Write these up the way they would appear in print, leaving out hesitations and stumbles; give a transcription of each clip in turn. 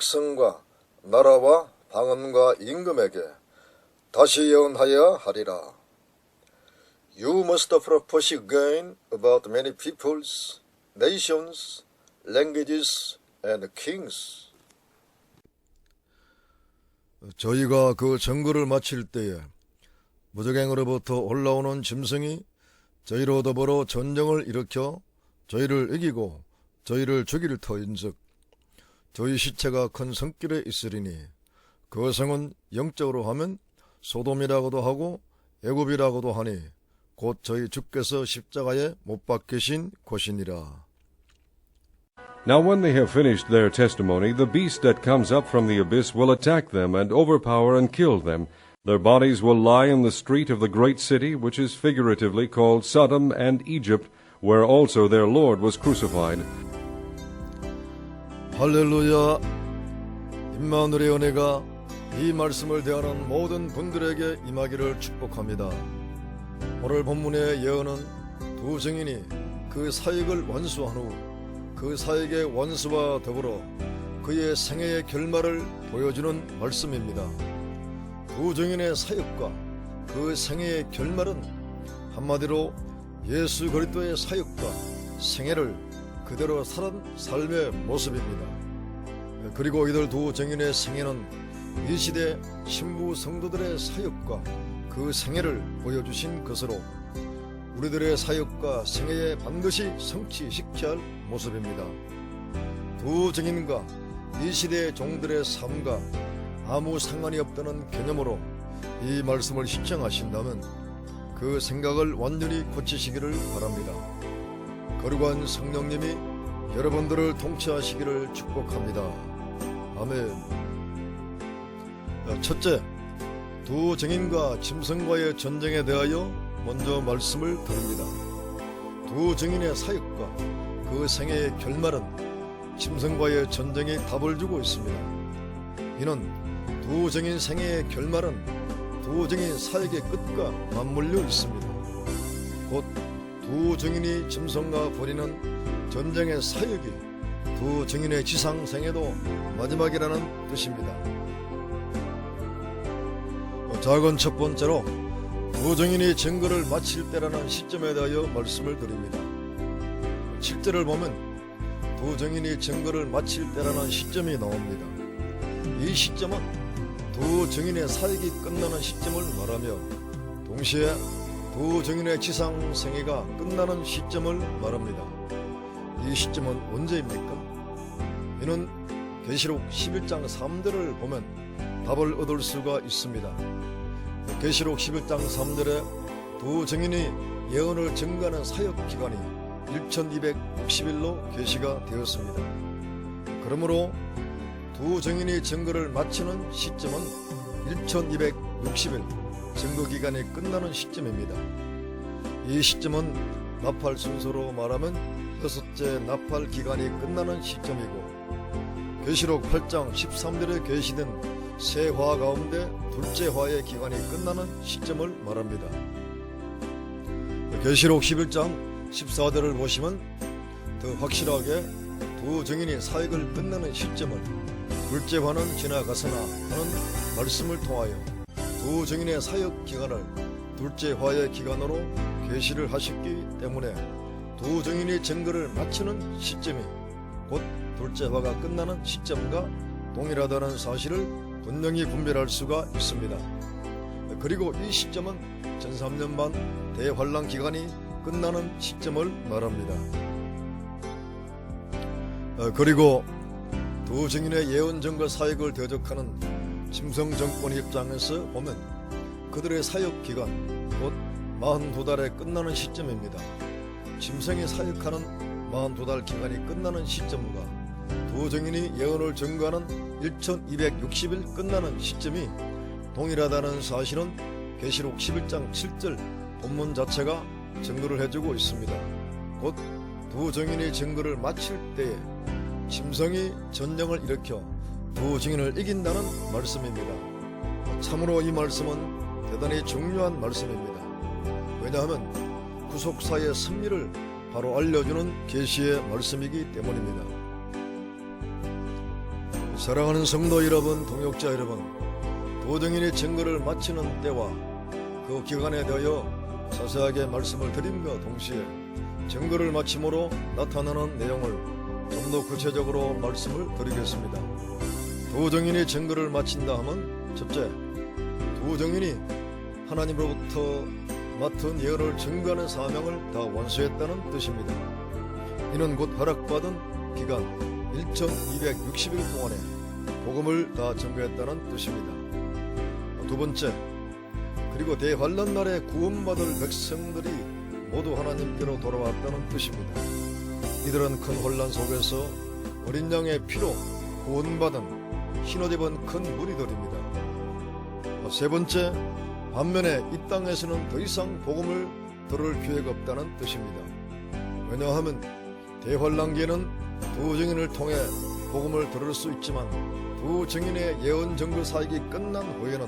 백성과 나라와 방언과 임금에게 다시 예언하여야 하리라. You must prophecy again about many peoples, nations, languages, and kings. 저희가 그 정거를 마칠 때에 무적행으로부터 올라오는 짐승이 저희로 더불어 전쟁을 일으켜 저희를 이기고 저희를 죽일 터인즉 저희 시체가 큰 성길에 있으리니 그 성은 영적으로 하면 소돔이라고도 하고 애굽이라고도 하니 곧 저희 주께서 십자가에 못 박히신 곳이니라. Now when they have finished their testimony, the beast that comes up from the abyss will attack them and overpower and kill them. Their bodies will lie in the street of the great city, which is figuratively called Sodom and Egypt, where also their Lord was crucified. 할렐루야. 임마누엘의 은혜가 이 말씀을 대하는 모든 분들에게 임하기를 축복합니다. 오늘 본문의 예언은 두 증인이 그 사역을 완수한 후 그 사역의 완수와 더불어 그의 생애의 결말을 보여주는 말씀입니다. 두 증인의 사역과 그 생애의 결말은 한마디로 예수 그리스도의 사역과 생애를 그대로 살은 삶의 모습입니다. 그리고 이들 두 증인의 생애는 이 시대 신부 성도들의 사역과 그 생애를 보여주신 것으로 우리들의 사역과 생애에 반드시 성취시켜야 할 모습입니다. 두 증인과 이 시대의 종들의 삶과 아무 상관이 없다는 개념으로 이 말씀을 시청하신다면 그 생각을 완전히 고치시기를 바랍니다. 거룩한 성령님이 여러분들을 통치하시기를 축복합니다. 아멘. 첫째, 두 증인과 짐승과의 전쟁에 대하여 먼저 말씀을 드립니다. 두 증인의 사역과 그 생애의 결말은 짐승과의 전쟁에 답을 주고 있습니다. 이는 두 증인 생애의 결말은 두 증인 사역의 끝과 맞물려 있습니다. 곧 두 증인이 짐승과 벌이는 전쟁의 사역이 두 증인의 지상 생애도 마지막이라는 뜻입니다. 작은 첫 번째로 두 증인이 증거를 마칠 때라는 시점에 대하여 말씀을 드립니다. 7절을 보면 두 증인이 증거를 마칠 때라는 시점이 나옵니다. 이 시점은 두 증인의 사역이 끝나는 시점을 말하며 동시에 두 증인의 지상 생애가 끝나는 시점을 말합니다. 이 시점은 언제입니까? 이는 계시록 11장 3절을 보면 답을 얻을 수가 있습니다. 계시록 11장 3절에 두 증인이 예언을 증거하는 사역 기간이 1260일로 계시가 되었습니다. 그러므로 두 증인이 증거를 마치는 시점은 1260일 증거 기간이 끝나는 시점입니다. 이 시점은 나팔 순서로 말하면 6째 나팔 기간이 끝나는 시점이고 계시록 8장 13절에 계시된 세 화 가운데 둘째 화의 기간이 끝나는 시점을 말합니다. 계시록 11장 14절을 보시면 더 확실하게 두 증인이 사역을 끝내는 시점을 둘째 화는 지나가서나 하는 말씀을 통하여 두 증인의 사역 기간을 둘째 화의 기간으로 계시를 하셨기 때문에 두 증인이 증거를 마치는 시점이 곧 둘째 화가 끝나는 시점과 동일하다는 사실을 분명히 분별할 수가 있습니다. 그리고 이 시점은 전3년 반 대환란 기간이 끝나는 시점을 말합니다. 그리고 두 증인의 예언 증거 사역을 대적하는 짐승 정권 입장에서 보면 그들의 사역 기간 곧 42달에 끝나는 시점입니다. 짐승이 사역하는 42달 기간이 끝나는 시점과 두 증인이 예언을 증거하는 1260일 끝나는 시점이 동일하다는 사실은 계시록 11장 7절 본문 자체가 증거를 해주고 있습니다. 곧 두 증인이 증거를 마칠 때에 짐승이 전쟁을 일으켜 두 증인을 이긴다는 말씀입니다. 참으로 이 말씀은 대단히 중요한 말씀입니다. 왜냐하면 구속사의 승리를 바로 알려주는 계시의 말씀이기 때문입니다. 사랑하는 성도 여러분, 동역자 여러분, 도정인이 증거를 마치는 때와 그 기간에 대하여 자세하게 말씀을 드림과 동시에 증거를 마침으로 나타나는 내용을 좀 더 구체적으로 말씀을 드리겠습니다. 도정인이 증거를 마친다 하면 첫째, 도정인이 하나님으로부터 맡은 예언을 증거하는 사명을 다 완수했다는 뜻입니다. 이는 곧 허락받은 기간 1260일 동안에 복음을 다 전가했다는 뜻입니다. 두 번째, 그리고 대환란 날에 구원받을 백성들이 모두 하나님께로 돌아왔다는 뜻입니다. 이들은 큰 혼란 속에서 어린 양의 피로 구원받은 흰옷 입은 큰 무리들입니다. 세 번째, 반면에 이 땅에서는 더 이상 복음을 들을 기회가 없다는 뜻입니다. 왜냐하면 대환란기에는 두 증인을 통해 복음을 들을 수 있지만 두 증인의 예언 증거 사역이 끝난 후에는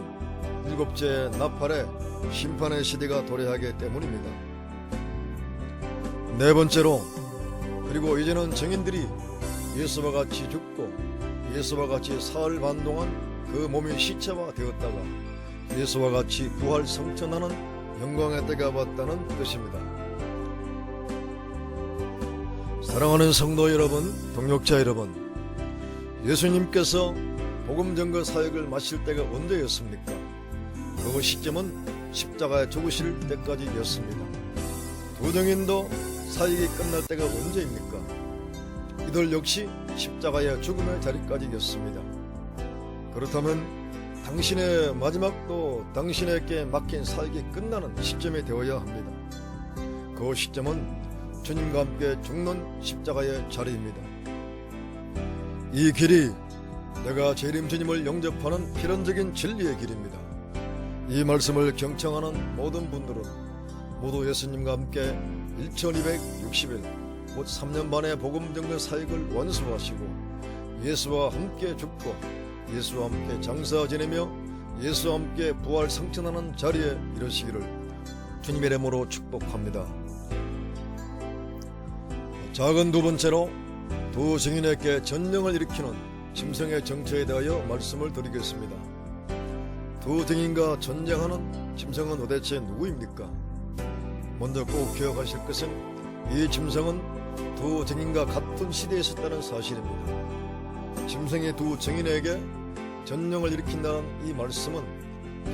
일곱째 나팔의 심판의 시대가 도래하기 때문입니다. 네 번째로, 그리고 이제는 증인들이 예수와 같이 죽고 예수와 같이 사흘 반 동안 그 몸이 시체화 되었다가 예수와 같이 부활 성천하는 영광의 때가 왔다는 뜻입니다. 사랑하는 성도 여러분, 동역자 여러분, 예수님께서 복음 전거 사역을 마칠 때가 언제였습니까? 그 시점은 십자가에 죽으실 때까지였습니다. 두 증인도 사역이 끝날 때가 언제입니까? 이들 역시 십자가의 죽음의 자리까지였습니다. 그렇다면 당신의 마지막도 당신에게 맡긴 사역이 끝나는 시점이 되어야 합니다. 그 시점은 주님과 함께 죽는 십자가의 자리입니다. 이 길이 내가 재림 주님을 영접하는 필연적인 진리의 길입니다. 이 말씀을 경청하는 모든 분들은 모두 예수님과 함께 1260일 곧 3년 반의 복음 전거 사역을 완수하시고 예수와 함께 죽고 예수와 함께 장사 지내며 예수와 함께 부활 성천하는 자리에 이르시기를 주님의 이름으로 축복합니다. 작은 두 번째로, 두 증인에게 전쟁을 일으키는 짐승의 정체에 대하여 말씀을 드리겠습니다. 두 증인과 전쟁하는 짐승은 도대체 누구입니까? 먼저 꼭 기억하실 것은 이 짐승은 두 증인과 같은 시대에 있었다는 사실입니다. 짐승이 두 증인에게 전쟁을 일으킨다는 이 말씀은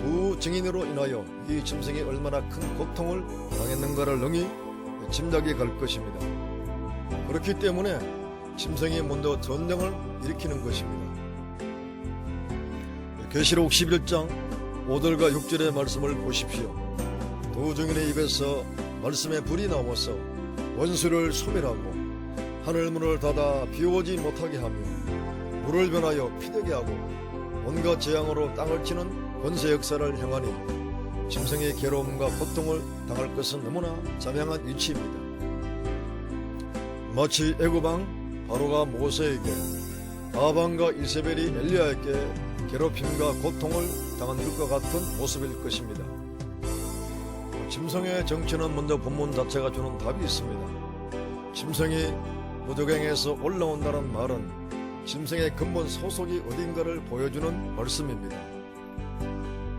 두 증인으로 인하여 이 짐승이 얼마나 큰 고통을 당했는가를 능히 짐작이 갈 것입니다. 그렇기 때문에 짐승이 먼저 전쟁을 일으키는 것입니다. 계시록 11장 5절과 6절의 말씀을 보십시오. 두 증인의 입에서 말씀의 불이 나와서 원수를 소멸하고 하늘문을 닫아 비오지 못하게 하며 물을 변하여 피되게 하고 온갖 재앙으로 땅을 치는 권세 역사를 행하니 짐승의 괴로움과 고통을 당할 것은 너무나 자명한 이치입니다. 마치 애굽왕 바로가 모세에게 아방과 이세벨이 엘리야에게 괴롭힘과 고통을 당한 것과 같은 모습일 것입니다. 짐승의 정체는 먼저 본문 자체가 주는 답이 있습니다. 짐승이 무적행에서 올라온다는 말은 짐승의 근본 소속이 어딘가를 보여주는 말씀입니다.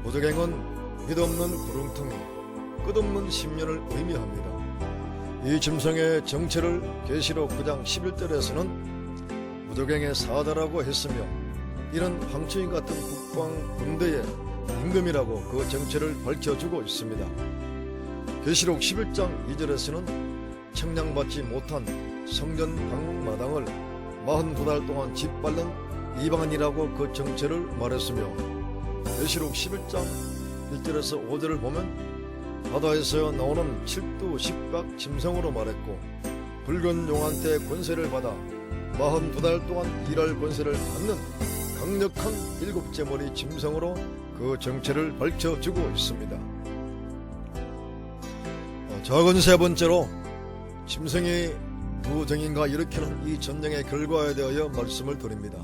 무적행은 믿없는 구렁텅이, 끝없는 심년을 의미합니다. 이 짐승의 정체를 계시록 9장 11절에서는 무적행의 사자라고 했으며 이는 황충이 같은 국방 군대의 임금이라고 그 정체를 밝혀주고 있습니다. 계시록 11장 2절에서는 청량받지 못한 성전 방마당을 42달 동안 짓밟는 이방인이라고 그 정체를 말했으며 계시록 11장 1절에서 5절을 보면 바다에서 나오는 7두 10박 짐승으로 말했고 붉은 용한테 권세를 받아 42달 동안 일할 권세를 받는 강력한 7째 머리 짐승으로 그 정체를 밝혀주고 있습니다. 작은 세 번째로, 짐승이 두 증인과 일으키는 이 전쟁의 결과에 대하여 말씀을 드립니다.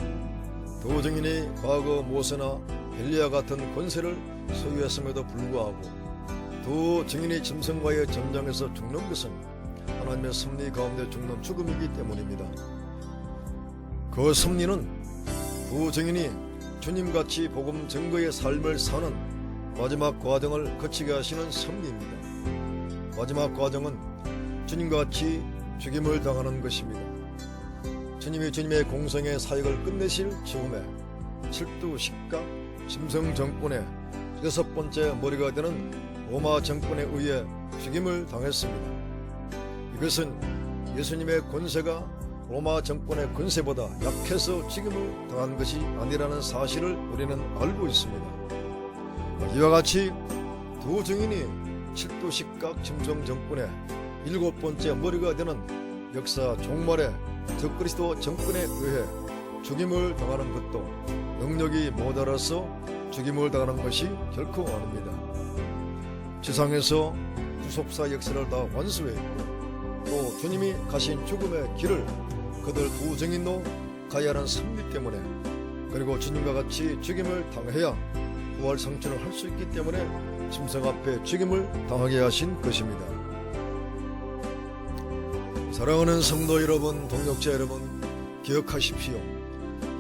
두 증인이 과거 모세나 엘리야 같은 권세를 소유했음에도 불구하고 두 증인이 짐승과의 전쟁에서 죽는 것은 하나님의 섭리 가운데 죽는 죽음이기 때문입니다. 그 섭리는 두 증인이 주님같이 복음 증거의 삶을 사는 마지막 과정을 거치게 하시는 섭리입니다. 마지막 과정은 주님같이 죽임을 당하는 것입니다. 주님이 주님의 공생의 사역을 끝내실 즈음에 칠두 십각 짐승 정권의 6번째 머리가 되는 로마 정권에 의해 죽임을 당했습니다. 이것은 예수님의 권세가 로마 정권의 권세보다 약해서 죽임을 당한 것이 아니라는 사실을 우리는 알고 있습니다. 이와 같이 두 증인이 칠두 십각 짐승 정권의 7번째 머리가 되는 역사 종말의 적그리스도 정권에 의해 죽임을 당하는 것도 능력이 모자라서 죽임을 당하는 것이 결코 아닙니다. 지상에서 구속사 역사를 다 완수했고 또 주님이 가신 죽음의 길을 그들 두 증인도 가야 하는 섭리 때문에, 그리고 주님과 같이 죽임을 당해야 부활 성취를 할 수 있기 때문에 짐승 앞에 죽임을 당하게 하신 것입니다. 사랑하는 성도 여러분, 동역자 여러분, 기억하십시오.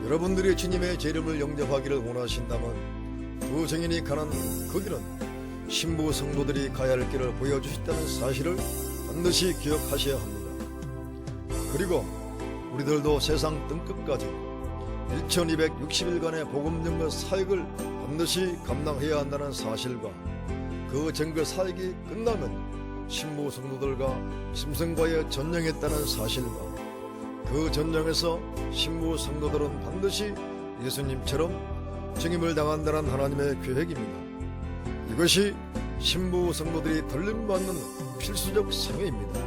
여러분들이 주님의 재림을 영접하기를 원하신다면 두 증인이 가는 그 길은 신부 성도들이 가야 할 길을 보여주셨다는 사실을 반드시 기억하셔야 합니다. 그리고 우리들도 세상 뜬끝까지 1260일간의 복음 증거 사역을 반드시 감당해야 한다는 사실과 그 증거 사역이 끝나면 신부 성도들과 짐승과의 전쟁했다는 사실과 그 전쟁에서 신부 성도들은 반드시 예수님처럼 죽임을 당한다는 하나님의 계획입니다. 이것이 신부 성도들이 들림받는 필수적 생애입니다.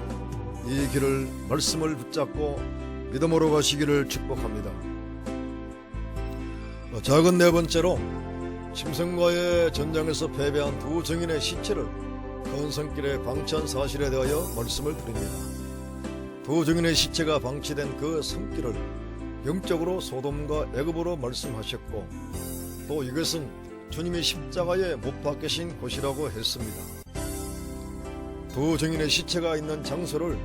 이 길을 말씀을 붙잡고 믿음으로 가시기를 축복합니다. 작은 네 번째로 짐승과의 전쟁에서 패배한 두 증인의 시체를 건성길에 방치한 사실에 대하여 말씀을 드립니다. 두 증인의 시체가 방치된 그 성길을 영적으로 소돔과 애굽으로 말씀하셨고 또 이것은 주님이 십자가에 못 박히신 곳이라고 했습니다. 두 증인의 시체가 있는 장소를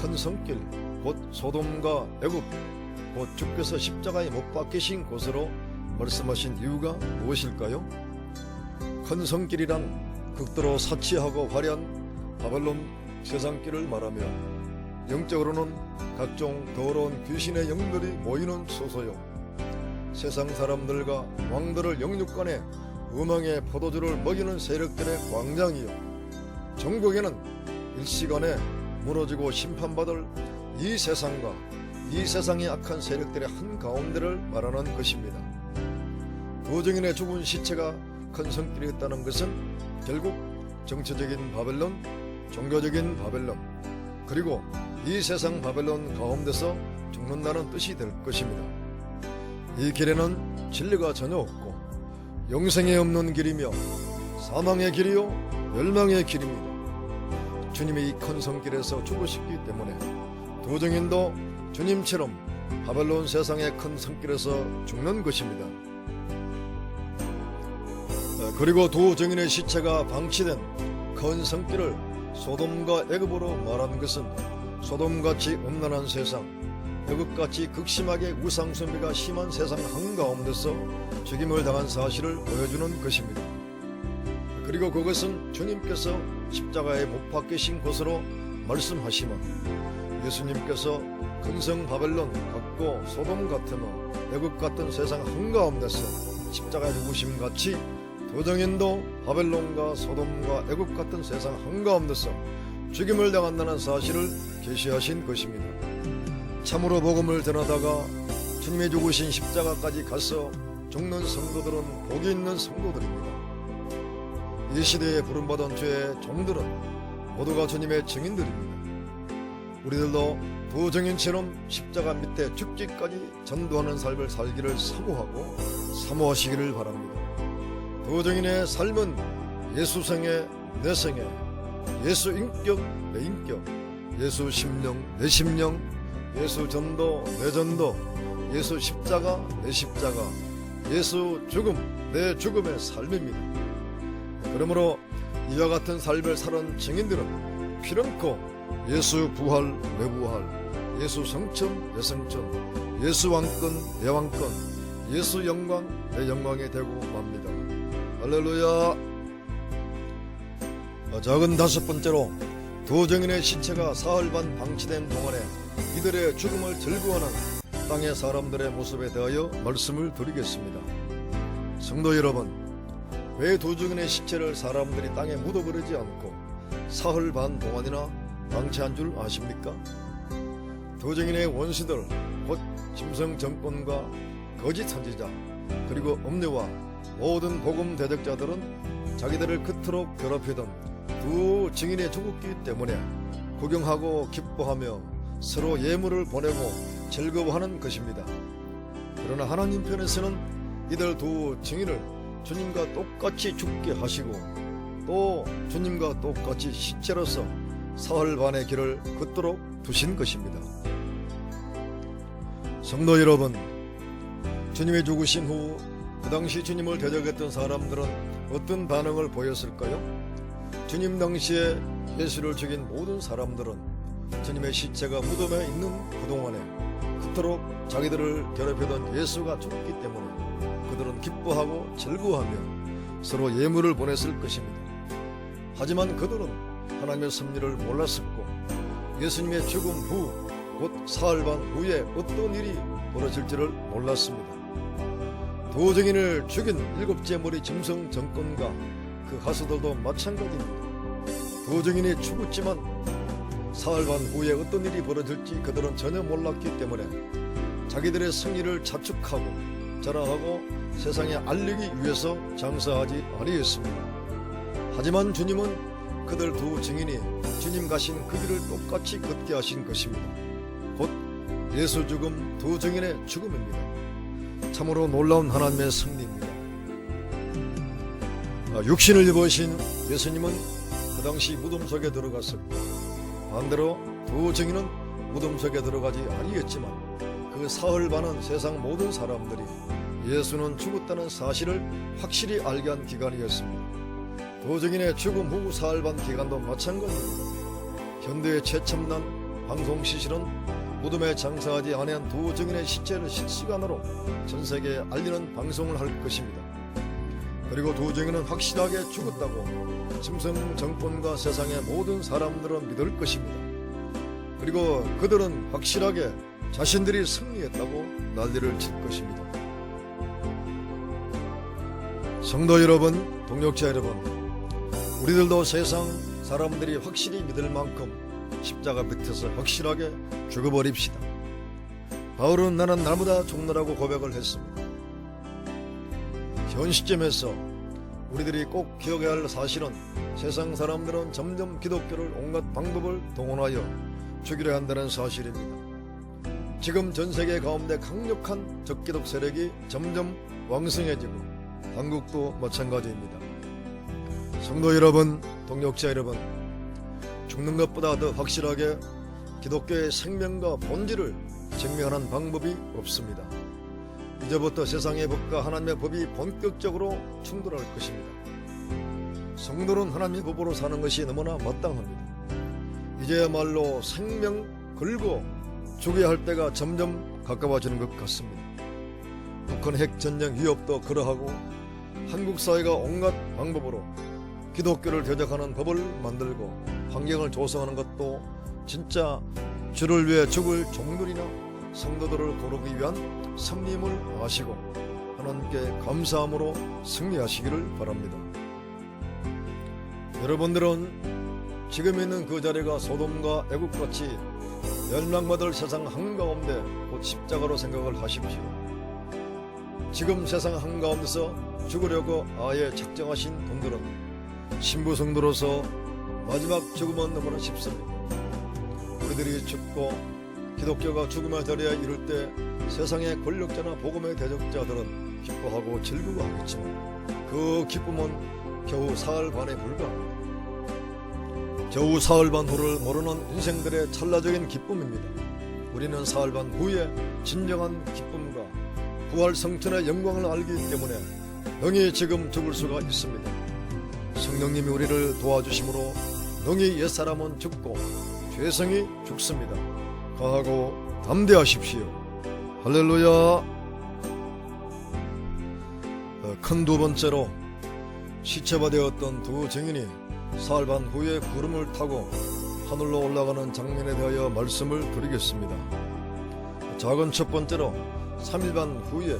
큰 성길, 곧 소돔과 애굽, 곧 주께서 십자가에 못 박히신 곳으로 말씀하신 이유가 무엇일까요? 큰 성길이란 극도로 사치하고 화려한 바벨론 세상길을 말하며 영적으로는 각종 더러운 귀신의 영들이 모이는 소소요, 세상 사람들과 왕들을 영육간에 음황의 포도주를 먹이는 세력들의 광장이요, 전국에는 일시간에 무너지고 심판받을 이 세상과 이 세상의 악한 세력들의 한가운데를 말하는 것입니다. 두 증인의 죽은 시체가 큰 성길이었다는 것은 결국 정치적인 바벨론, 종교적인 바벨론, 그리고 이 세상 바벨론 가운데서 죽는다는 뜻이 될 것입니다. 이 길에는 진리가 전혀 없고 영생에 없는 길이며 사망의 길이요 멸망의 길입니다. 주님이 이 큰 성길에서 죽으셨기 때문에 두 증인도 주님처럼 바벨론 세상의 큰 성길에서 죽는 것입니다. 그리고 두 증인의 시체가 방치된 큰 성길을 소돔과 애굽으로 말한 것은 소돔같이 음란한 세상, 애굽같이 극심하게 우상숭배가 심한 세상 한가운데서 죽임을 당한 사실을 보여주는 것입니다. 그리고 그것은 주님께서 십자가에 못 박히신 곳으로 말씀하시면 예수님께서 근성 바벨론 같고 소돔 같으며 애굽 같은 세상 한가운데서 십자가에 죽으심 같이 두 증인도 바벨론과 소돔과 애굽 같은 세상 한가운데서 죽임을 당한다는 사실을 계시하신 것입니다. 참으로 복음을 전하다가 주님의 죽으신 십자가까지 가서 죽는 성도들은 복이 있는 성도들입니다. 이 시대에 부름받은 죄의 종들은 모두가 주님의 증인들입니다. 우리들도 두 증인처럼 십자가 밑에 죽기까지 전도하는 삶을 살기를 사모하시기를 바랍니다. 두 증인의 삶은 예수 생애, 내 생애, 예수 인격, 내 인격, 예수 심령, 내 심령, 예수 전도, 내 전도, 예수 십자가, 내 십자가, 예수 죽음, 내 죽음의 삶입니다. 그러므로 이와 같은 삶을 사는 증인들은 피렁코 예수 부활, 내 부활, 예수 성천, 내 성천, 예수 왕권, 내 왕권, 예수 영광 내 영광이 되고 맙니다. 할렐루야. 작은 다섯 번째로 두 증인의 시체가 사흘 반 방치된 동안에 이들의 죽음을 즐거워하는 땅의 사람들의 모습에 대하여 말씀을 드리겠습니다. 성도 여러분, 왜 두 증인의 시체를 사람들이 땅에 묻어버리지 않고 사흘 반 동안이나 방치한 줄 아십니까? 두 증인의 원수들, 곧 짐승 정권과 거짓 선지자 그리고 음료와 모든 복음 대적자들은 자기들을 그토록 괴롭히던 두 증인이 죽었기 때문에 구경하고 기뻐하며 서로 예물을 보내고 즐거워하는 것입니다. 그러나 하나님 편에서는 이들 두 증인을 주님과 똑같이 죽게 하시고 또 주님과 똑같이 시체로서 사흘 반의 길을 걷도록 두신 것입니다. 성도 여러분, 주님이 죽으신 후 그 당시 주님을 대적했던 사람들은 어떤 반응을 보였을까요? 주님 당시에 예수를 죽인 모든 사람들은 주님의 시체가 무덤에 있는 그동안에 그토록 자기들을 괴롭히던 예수가 죽기 때문에 그들은 기뻐하고 즐거워하며 서로 예물을 보냈을 것입니다. 하지만 그들은 하나님의 섭리를 몰랐었고 예수님의 죽음 후 곧 사흘 반 후에 어떤 일이 벌어질지를 몰랐습니다. 두 증인을 죽인 일곱째 머리 짐승 정권과 그 하수들도 마찬가지입니다. 두 증인이 죽었지만 사흘 반 후에 어떤 일이 벌어질지 그들은 전혀 몰랐기 때문에 자기들의 승리를 자축하고 자랑하고 세상에 알리기 위해서 장사하지 아니했습니다. 하지만 주님은 그들 두 증인이 주님 가신 그 길을 똑같이 걷게 하신 것입니다. 곧 예수 죽음 두 증인의 죽음입니다. 참으로 놀라운 하나님의 섭리입니다. 육신을 입으신 예수님은 그 당시 무덤 속에 들어갔었고 반대로 두 증인은 무덤 속에 들어가지 아니했지만 그 사흘 반은 세상 모든 사람들이 예수는 죽었다는 사실을 확실히 알게 한 기간이었습니다. 두 증인의 죽음 후 사흘 반 기간도 마찬가지입니다. 현대의 최첨단 방송 시실은 무덤에 장사하지 아니한 두 증인의 시체를 실시간으로 전 세계에 알리는 방송을 할 것입니다. 그리고 두 증인은 확실하게 죽었다고 짐승 정권과 세상의 모든 사람들은 믿을 것입니다. 그리고 그들은 확실하게 자신들이 승리했다고 난리를 칠 것입니다. 성도 여러분, 동역자 여러분, 우리들도 세상 사람들이 확실히 믿을 만큼 십자가 밑에서 확실하게 죽어버립시다. 바울은 나는 날마다 죽노라고 고백을 했습니다. 현 시점에서 우리들이 꼭 기억해야 할 사실은 세상 사람들은 점점 기독교를 온갖 방법을 동원하여 죽이려 한다는 사실입니다. 지금 전 세계 가운데 강력한 적기독 세력이 점점 왕성해지고 한국도 마찬가지입니다. 성도 여러분, 동역자 여러분, 죽는 것보다 더 확실하게 기독교의 생명과 본질을 증명하는 방법이 없습니다. 이제부터 세상의 법과 하나님의 법이 본격적으로 충돌할 것입니다. 성도는 하나님의 법으로 사는 것이 너무나 마땅합니다. 이제야말로 생명 걸고 죽어야 할 때가 점점 가까워지는 것 같습니다. 북한 핵전쟁 위협도 그러하고 한국 사회가 온갖 방법으로 기독교를 대적하는 법을 만들고 환경을 조성하는 것도 진짜 주를 위해 죽을 종들이나 성도들을 고르기 위한 섭리임을 아시고 하나님께 감사함으로 승리하시기를 바랍니다. 여러분들은 지금 있는 그 자리가 소돔과 애국같이 멸망받을 세상 한가운데 곧 십자가로 생각을 하십시오. 지금 세상 한가운데서 죽으려고 아예 작정하신 분들은 신부 성도로서 마지막 죽음은 너무나 쉽습니다. 우리들이 죽고 기독교가 죽음의 자리에 이를 때 세상의 권력자나 복음의 대적자들은 기뻐하고 즐거워하겠지만 그 기쁨은 겨우 사흘 반에 불과합니다. 겨우 사흘 반 후를 모르는 인생들의 찰나적인 기쁨입니다. 우리는 사흘 반 후에 진정한 기쁨과 부활 성천의 영광을 알기 때문에 능히 지금 죽을 수가 있습니다. 성령님이 우리를 도와주심으로 능히 옛사람은 죽고 죄성이 죽습니다. 강하고 담대하십시오. 할렐루야. 큰 두 번째로 시체가 되었던 두 증인이 사흘 반 후에 구름을 타고 하늘로 올라가는 장면에 대하여 말씀을 드리겠습니다. 작은 첫 번째로 3일 반 후에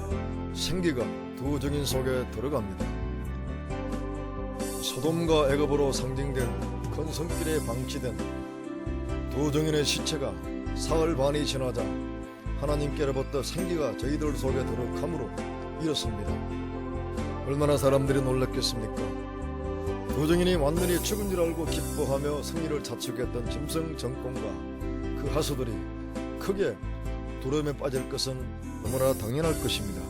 생기가 두 증인 속에 들어갑니다. 소돔과 애굽으로 상징된 큰 성길에 방치된 두 증인의 시체가 사흘 반이 지나자 하나님께로부터 생기가 저희들 속에 들어감으로 이렇습니다. 얼마나 사람들이 놀랐겠습니까? 두 증인이 완전히 죽은 줄 알고 기뻐하며 승리를 자축했던 짐승 정권과 그 하수들이 크게 두려움에 빠질 것은 너무나 당연할 것입니다.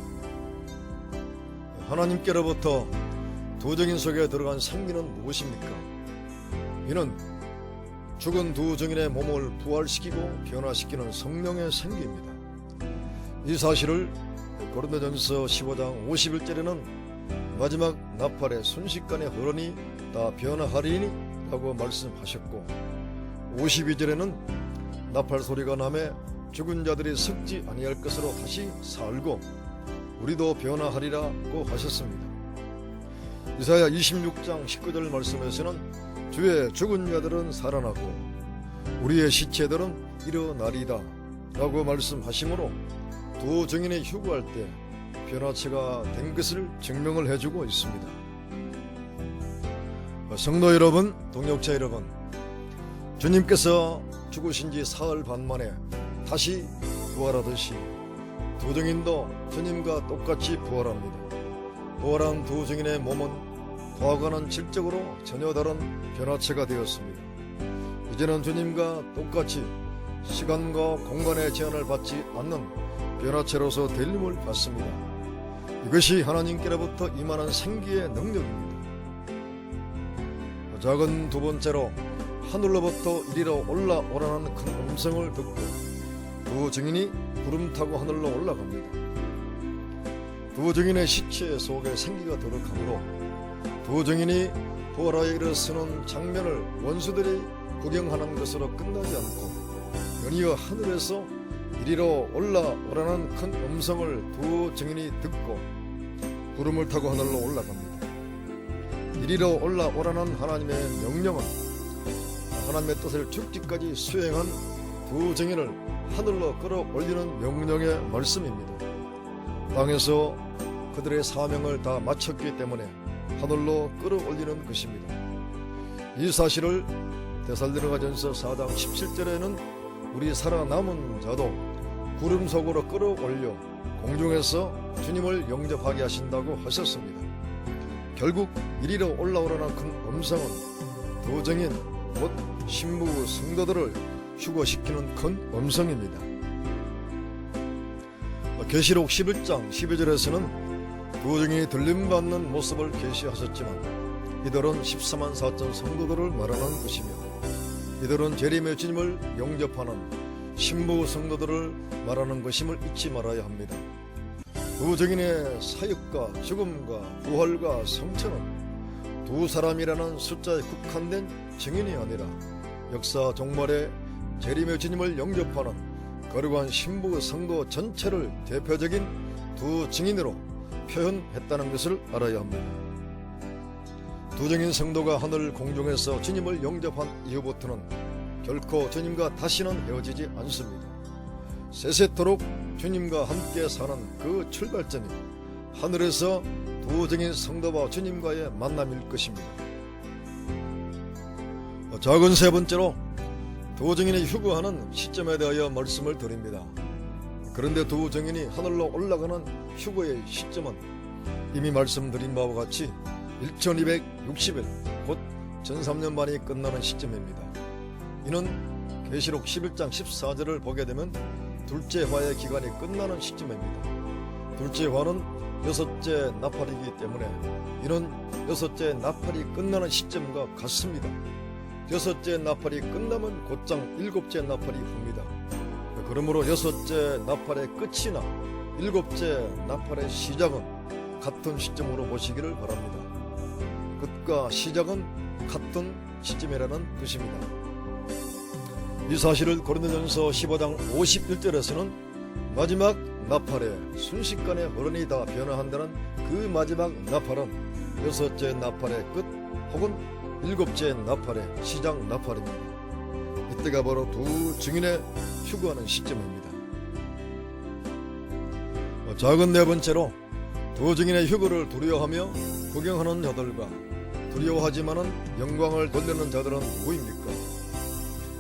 하나님께로부터 두 증인 속에 들어간 생기는 무엇입니까? 이는 죽은 두 증인의 몸을 부활시키고 변화시키는 성령의 생기입니다. 이 사실을 고린도전서 15장 51절에는 마지막 나팔에 순식간에 흐르니 다 변화하리니 라고 말씀하셨고, 52절에는 나팔 소리가 나매 죽은 자들이 썩지 아니할 것으로 다시 살고 우리도 변화하리라고 하셨습니다. 이사야 26장 19절 말씀에서는 주의 죽은 자들은 살아나고 우리의 시체들은 일어나리다 라고 말씀하시므로 두 증인이 휴거할 때 변화체가 된 것을 증명을 해주고 있습니다. 성도 여러분, 동역자 여러분, 주님께서 죽으신 지 사흘 반 만에 다시 부활하듯이 두 증인도 주님과 똑같이 부활합니다. 부활한 두 증인의 몸은 과거와는 질적으로 전혀 다른 변화체가 되었습니다. 이제는 주님과 똑같이 시간과 공간의 제한을 받지 않는 변화체로서 대림을 받습니다. 이것이 하나님께로부터 임하는 생기의 능력입니다. 작은 두 번째로 하늘로부터 이리로 올라오라는 큰 음성을 듣고 두 증인이 구름 타고 하늘로 올라갑니다. 두 증인의 시체 속에 생기가 들어가므로 두 증인이 부활하여 일어서는 장면을 원수들이 구경하는 것으로 끝나지 않고 연이어 하늘에서 이리로 올라오라는 큰 음성을 두 증인이 듣고 구름을 타고 하늘로 올라갑니다. 이리로 올라오라는 하나님의 명령은 하나님의 뜻을 죽기까지 수행한 두 증인을 하늘로 끌어올리는 명령의 말씀입니다. 땅에서 그들의 사명을 다 마쳤기 때문에 하늘로 끌어올리는 것입니다. 이 사실을 데살로니가전서 4장 17절에는 우리 살아남은 자도 구름 속으로 끌어올려 공중에서 주님을 영접하게 하신다고 하셨습니다. 결국 이리로 올라오라는 큰 음성은 두 증인 곧 신부 성도들을 휴거시키는 큰 음성입니다. 계시록 11장 12절에서는 두 증인이 들림받는 모습을 계시하셨지만 이들은 14만 4천 성도들을 말하는 것이며 이들은 재림의 주님을 영접하는 신부 성도들을 말하는 것임을 잊지 말아야 합니다. 두 증인의 사역과 죽음과 부활과 성천은 두 사람이라는 숫자에 국한된 증인이 아니라 역사 종말에 재림의 주님을 영접하는 거룩한 신부 성도 전체를 대표적인 두 증인으로 표현했다는 것을 알아야 합니다. 두 증인 성도가 하늘 공중에서 주님을 영접한 이후부터는 결코 주님과 다시는 헤어지지 않습니다. 세세토록 주님과 함께 사는 그 출발점이 하늘에서 두 증인 성도와 주님과의 만남일 것입니다. 작은 세 번째로 두 증인이 휴거하는 시점에 대하여 말씀을 드립니다. 그런데 두 증인이 하늘로 올라가는 휴거의 시점은 이미 말씀드린 바와 같이 1260일 곧 전3년 반이 끝나는 시점입니다. 이는 계시록 11장 14절을 보게 되면 둘째 화의 기간이 끝나는 시점입니다. 둘째 화는 여섯째 나팔이기 때문에 이는 여섯째 나팔이 끝나는 시점과 같습니다. 여섯째 나팔이 끝나면 곧장 일곱째 나팔이 붑니다. 그러므로 여섯째 나팔의 끝이나 일곱째 나팔의 시작은 같은 시점으로 보시기를 바랍니다. 끝과 시작은 같은 시점이라는 뜻입니다. 이 사실을 고린도전서 15장 51절에서는 마지막 나팔에 순식간에 어른이 다 변화한다는 그 마지막 나팔은 여섯째 나팔의 끝 혹은 일곱째 나팔의 시작 나팔입니다. 이때가 바로 두 증인의 휴거하는 시점입니다. 작은 네 번째로 두 증인의 휴거를 두려워하며 구경하는 자들과 두려워하지만은 영광을 돌리는 자들은 누구입니까?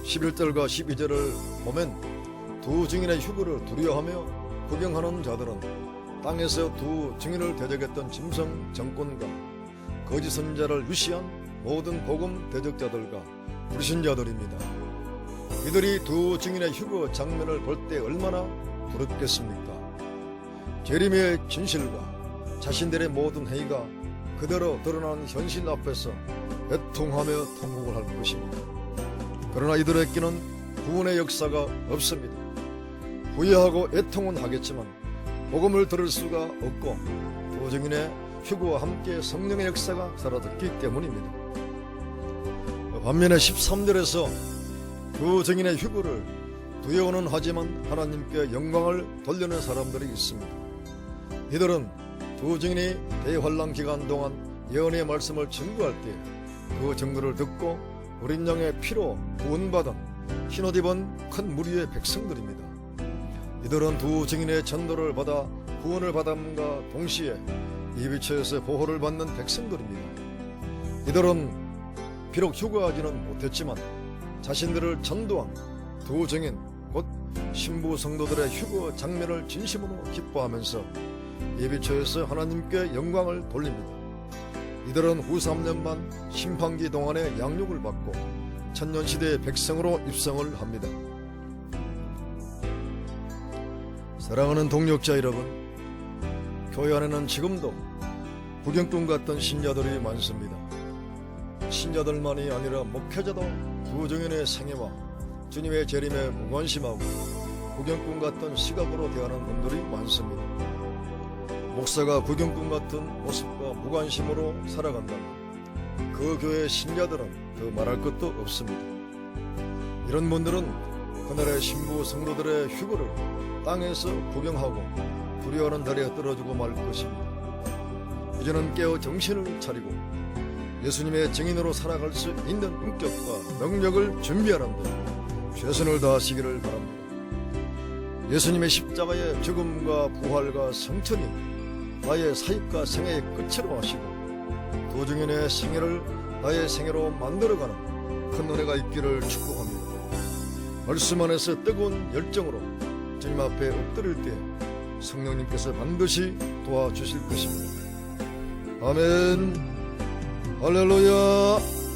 11절과 12절을 보면 두 증인의 휴거를 두려워하며 구경하는 자들은 땅에서 두 증인을 대적했던 짐승 정권과 거짓 선자를 유시한 모든 복음 대적자들과 불신자들입니다. 이들이 두 증인의 휴거 장면을 볼 때 얼마나 부럽겠습니까? 재림의 진실과 자신들의 모든 행위가 그대로 드러난 현실 앞에서 애통하며 통곡을 할 것입니다. 그러나 이들에게는 구원의 역사가 없습니다. 후회하고 애통은 하겠지만 복음을 들을 수가 없고 두 증인의 휴거와 함께 성령의 역사가 사라졌기 때문입니다. 반면에 13절에서 두 증인의 휴거를 두려워는 하지만 하나님께 영광을 돌리는 사람들이 있습니다. 이들은 두 증인이 대환란 기간 동안 예언의 말씀을 증거할 때 그 증거를 듣고 어린 양의 피로 구원받은 흰옷 입은 큰 무리의 백성들입니다. 이들은 두 증인의 전도를 받아 구원을 받음과 동시에 이 위치에서 보호를 받는 백성들입니다. 이들은 비록 휴거하지는 못했지만 자신들을 전도한 두 증인 곧 신부 성도들의 휴거 장면을 진심으로 기뻐하면서 예비처에서 하나님께 영광을 돌립니다. 이들은 후 3년만 심판기 동안의 양육을 받고 천년시대의 백성으로 입성을 합니다. 사랑하는 동역자 여러분, 교회 안에는 지금도 구경꾼 같은 신자들이 많습니다. 신자들만이 아니라 목회자도 두 증인의 생애와 주님의 재림에 무관심하고 구경꾼 같은 시각으로 대하는 분들이 많습니다. 목사가 구경꾼 같은 모습과 무관심으로 살아간다면 그 교회의 신자들은 더 말할 것도 없습니다. 이런 분들은 그날의 신부 성도들의 휴거를 땅에서 구경하고 두려워하는 자리에 떨어지고 말 것입니다. 이제는 깨어 정신을 차리고 예수님의 증인으로 살아갈 수 있는 인격과 능력을 준비하는 데 최선을 다하시기를 바랍니다. 예수님의 십자가의 죽음과 부활과 성천이 나의 사역과 생애의 끝으로 하시고 두 증인의 생애를 나의 생애로 만들어가는 큰 은혜가 있기를 축복합니다. 말씀 안에서 뜨거운 열정으로 주님 앞에 엎드릴 때 성령님께서 반드시 도와주실 것입니다. 아멘. 할렐루야.